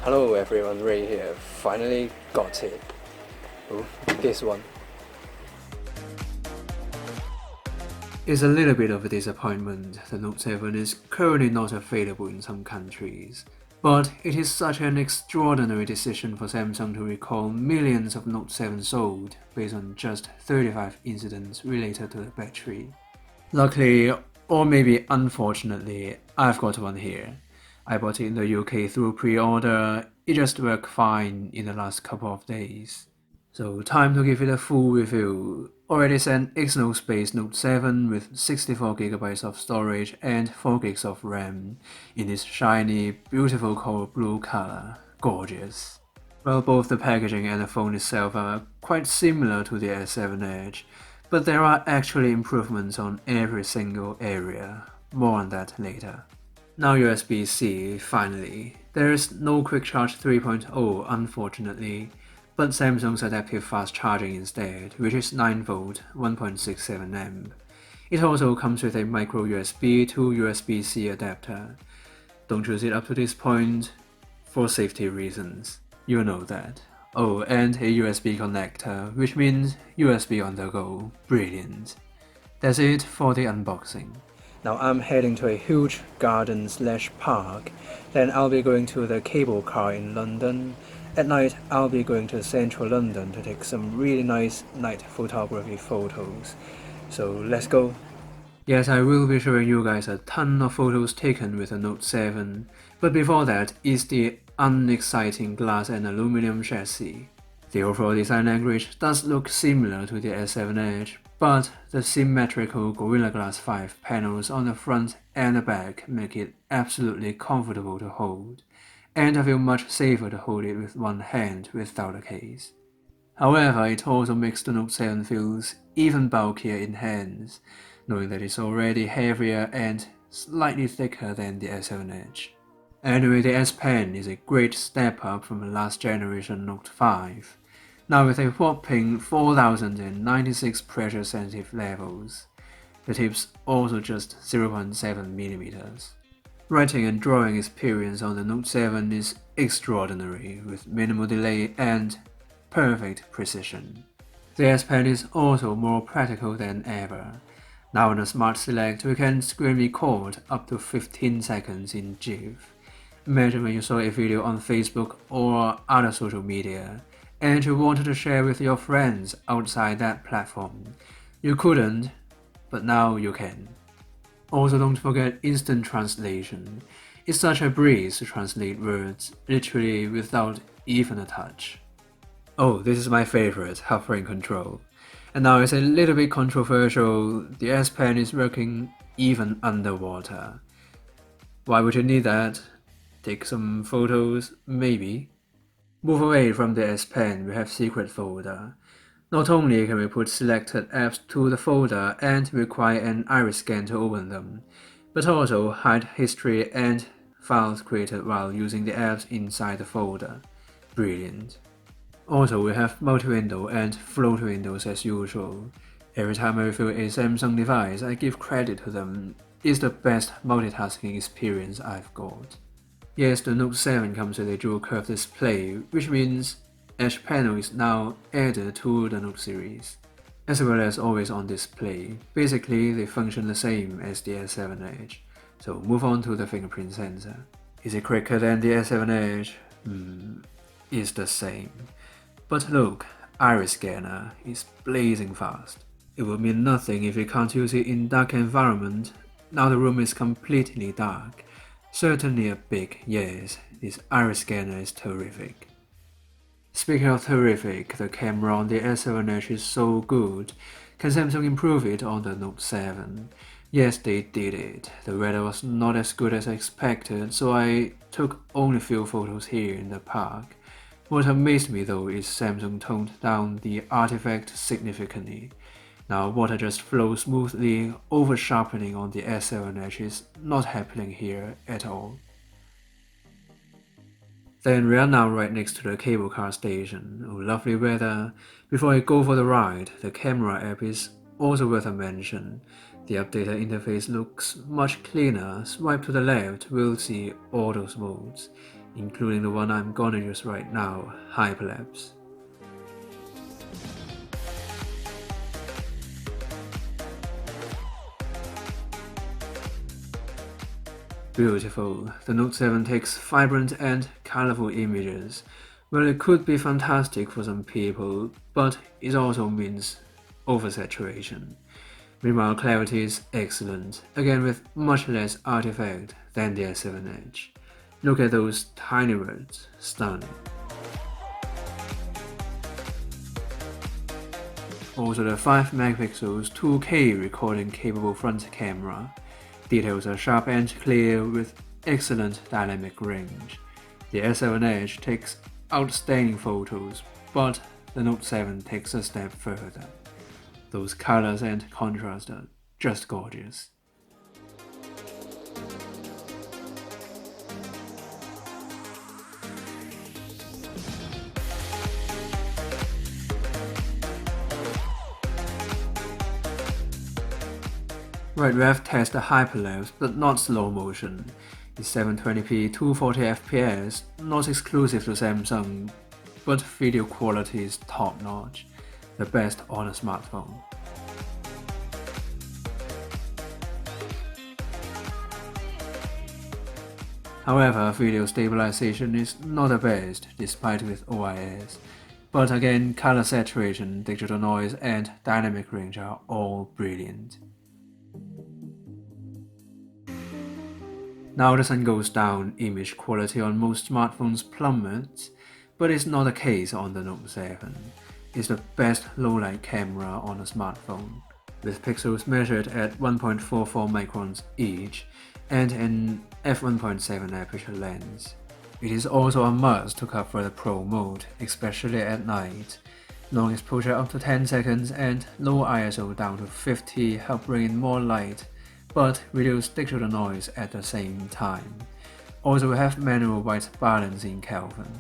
Hello everyone, Ray here. Finally got it. Oh, this one. It's a little bit of a disappointment. The Note 7 is currently not available in some countries. But it is such an extraordinary decision for Samsung to recall millions of Note 7 sold based on just 35 incidents related to the battery. Luckily, or maybe unfortunately, I've got one here. I bought it in the UK through pre-order. It just worked fine in the last couple of days. So time to give it a full review. Already sent Exynos based Note 7 with 64GB of storage and 4GB of RAM in this shiny, beautiful coral blue color. Gorgeous. Well, both the packaging and the phone itself are quite similar to the S7 Edge, but there are actually improvements on every single area. More on that later. Now USB-C, finally. There is no Quick Charge 3.0 unfortunately, but Samsung's adaptive fast charging instead, which is 9V 1.67A. It also comes with a micro USB to USB-C adapter. Don't choose it up to this point, for safety reasons. You know that. Oh, and a USB connector, which means USB on the go. Brilliant. That's it for the unboxing. Now I'm heading to a huge garden/park. Then I'll be going to the cable car in London. At night, I'll be going to central London to take some really nice night photography photos. So let's go. Yes, I will be showing you guys a ton of photos taken with the Note 7, but before that is the unexciting glass and aluminum chassis. The overall design language does look similar to the S7 Edge, but the symmetrical Gorilla Glass 5 panels on the front and the back make it absolutely comfortable to hold, and I feel much safer to hold it with one hand without a case. However, it also makes the Note 7 feels even bulkier in hands, knowing that it's already heavier and slightly thicker than the S7 Edge. Anyway, the S Pen is a great step up from the last generation Note 5, now with a whopping 4096 pressure sensitive levels. The tip's also just 0.7mm. Writing and drawing experience on the Note 7 is extraordinary, with minimal delay and perfect precision. The S Pen is also more practical than ever. Now on a Smart Select, we can screen record up to 15 seconds in GIF. Imagine when you saw a video on Facebook or other social media, and you wanted to share with your friends outside that platform. You couldn't, but now you can. Also, don't forget instant translation. It's such a breeze to translate words, literally without even a touch. Oh, this is my favorite, hovering control. And now it's a little bit controversial, the S Pen is working even underwater. Why would you need that? Take some photos, maybe. Move away from the S Pen, we have secret folder. Not only can we put selected apps to the folder and require an iris scan to open them, but also hide history and files created while using the apps inside the folder. Brilliant. Also, we have multi-window and float windows as usual. Every time I review a Samsung device, I give credit to them. It's the best multitasking experience I've got. Yes, the Note 7 comes with a dual curve display, which means Edge panel is now added to the Note series, as well as always on display. Basically, they function the same as the S7 Edge. So move on to the fingerprint sensor. Is it quicker than the S7 Edge? It's the same. But look, iris scanner is blazing fast. It would mean nothing if you can't use it in dark environment. Now the room is completely dark. Certainly a big yes, this iris scanner is terrific. Speaking of terrific, the camera on the S7 Edge is so good. Can Samsung improve it on the Note 7? Yes, they did it. The weather was not as good as I expected, so I took only a few photos here in the park. What amazed me though is Samsung toned down the artifact significantly. Now water just flows smoothly, over sharpening on the S7 Edge is not happening here at all. Then we are now right next to the cable car station. Oh, lovely weather. Before I go for the ride, the camera app is also worth a mention. The updated interface looks much cleaner. Swipe to the left, we'll see all those modes. including the one I'm gonna use right now, Hyperlapse. Beautiful, the Note 7 takes vibrant and colorful images. Well, it could be fantastic for some people, but it also means oversaturation. Meanwhile, clarity is excellent, again with much less artifact than the S7 Edge. Look at those tiny words, stunning. Also the 5 megapixels 2K recording capable front camera. Details are sharp and clear with excellent dynamic range. The S7 Edge takes outstanding photos, but the Note 7 takes a step further. Those colors and contrast are just gorgeous. Right, we have tested hyperlapse, but not slow motion. It's 720p 240fps, not exclusive to Samsung, but video quality is top notch, the best on a smartphone. However, video stabilization is not the best, despite with OIS. But again, color saturation, digital noise, and dynamic range are all brilliant. Now the sun goes down, image quality on most smartphones plummets, but it's not the case on the Note 7. It's the best low-light camera on a smartphone, with pixels measured at 1.44 microns each and an f1.7 aperture lens. It is also a must to cover the Pro mode, especially at night. Long exposure up to 10 seconds and low ISO down to 50 help bring in more light, but reduce digital noise at the same time. Also, we have manual white balance in Kelvin.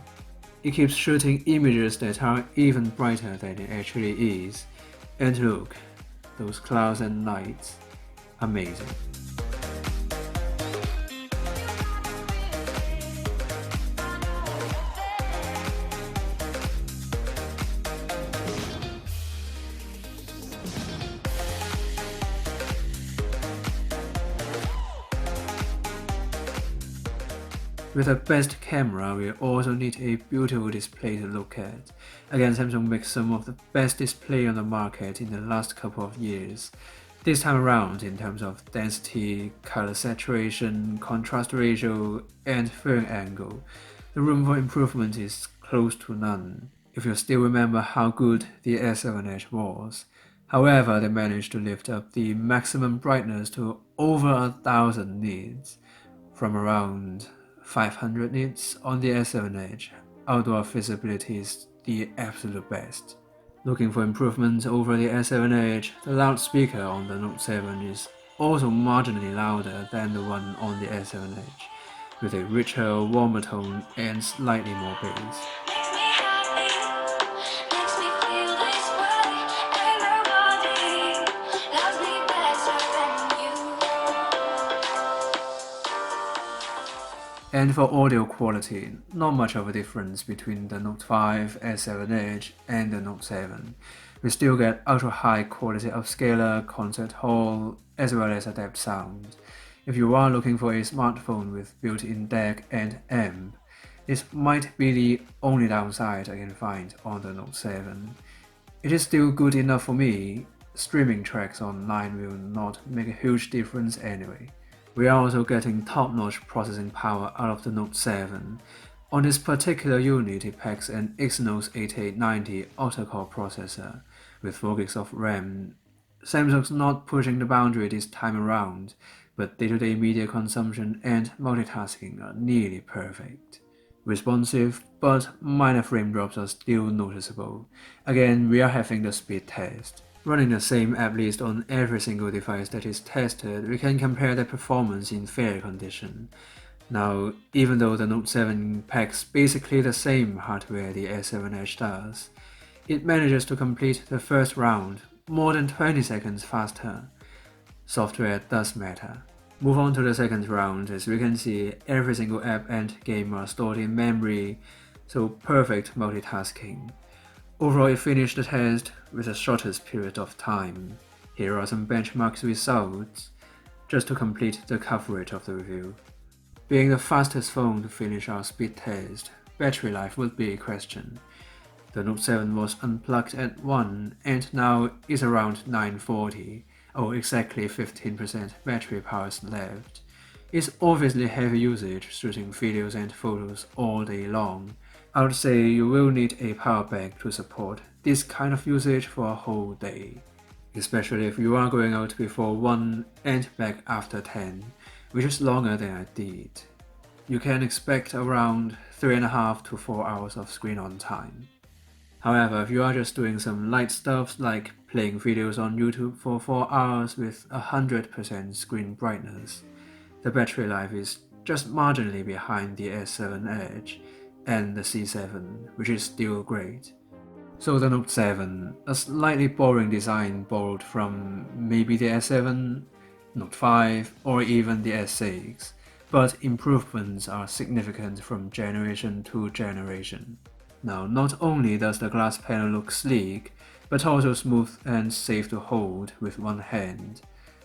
It keeps shooting images that are even brighter than it actually is. And look, those clouds and lights, amazing. With the best camera, we also need a beautiful display to look at. Again, Samsung makes some of the best display on the market in the last couple of years. This time around, in terms of density, color saturation, contrast ratio, and viewing angle, the room for improvement is close to none, if you still remember how good the S7 Edge was. However, they managed to lift up the maximum brightness to over 1000 nits, from around 500 nits on the S7 Edge. Outdoor visibility is the absolute best. Looking for improvements over the S7 Edge, the loudspeaker on the Note 7 is also marginally louder than the one on the S7 Edge, with a richer, warmer tone and slightly more bass. And for audio quality, not much of a difference between the Note 5, S7 Edge, and the Note 7. We still get ultra-high quality upscaler, concert hall, as well as adapt sound. If you are looking for a smartphone with built-in DAC and amp, this might be the only downside I can find on the Note 7. It is still good enough for me. Streaming tracks online will not make a huge difference anyway. We are also getting top-notch processing power out of the Note 7. On this particular unit, it packs an Exynos 8890 octa-core processor with 4 GB of RAM. Samsung's not pushing the boundary this time around, but day-to-day media consumption and multitasking are nearly perfect. Responsive, but minor frame drops are still noticeable. Again, we are having the speed test. Running the same app list on every single device that is tested, we can compare the performance in fair condition. Now, even though the Note 7 packs basically the same hardware the S7 Edge does, it manages to complete the first round more than 20 seconds faster. Software does matter. Move on to the second round. As we can see, every single app and game are stored in memory, so perfect multitasking. Overall, it finished the test with the shortest period of time. Here are some benchmark results, just to complete the coverage of the review. Being the fastest phone to finish our speed test, battery life would be a question. The Note 7 was unplugged at 1 and now is around 940, or exactly 15% battery power left. It's obviously heavy usage, shooting videos and photos all day long. I would say you will need a power bank to support this kind of usage for a whole day, especially if you are going out before 1 and back after 10, which is longer than I did. You can expect around 3.5 to 4 hours of screen on time. However, if you are just doing some light stuff like playing videos on YouTube for 4 hours with 100% screen brightness, the battery life is just marginally behind the S7 Edge and the C7, which is still great. So the Note 7, a slightly boring design borrowed from maybe the S7, Note 5, or even the S6, but improvements are significant from generation to generation. Now, not only does the glass panel look sleek, but also smooth and safe to hold with one hand.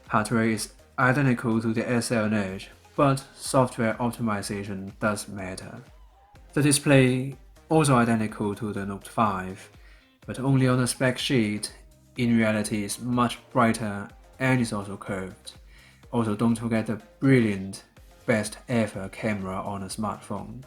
Hardware is identical to the S7 Edge, but software optimization does matter. The display also identical to the Note 5, but only on the spec sheet. In reality, it's much brighter and is also curved. Also, don't forget the brilliant, best ever camera on a smartphone.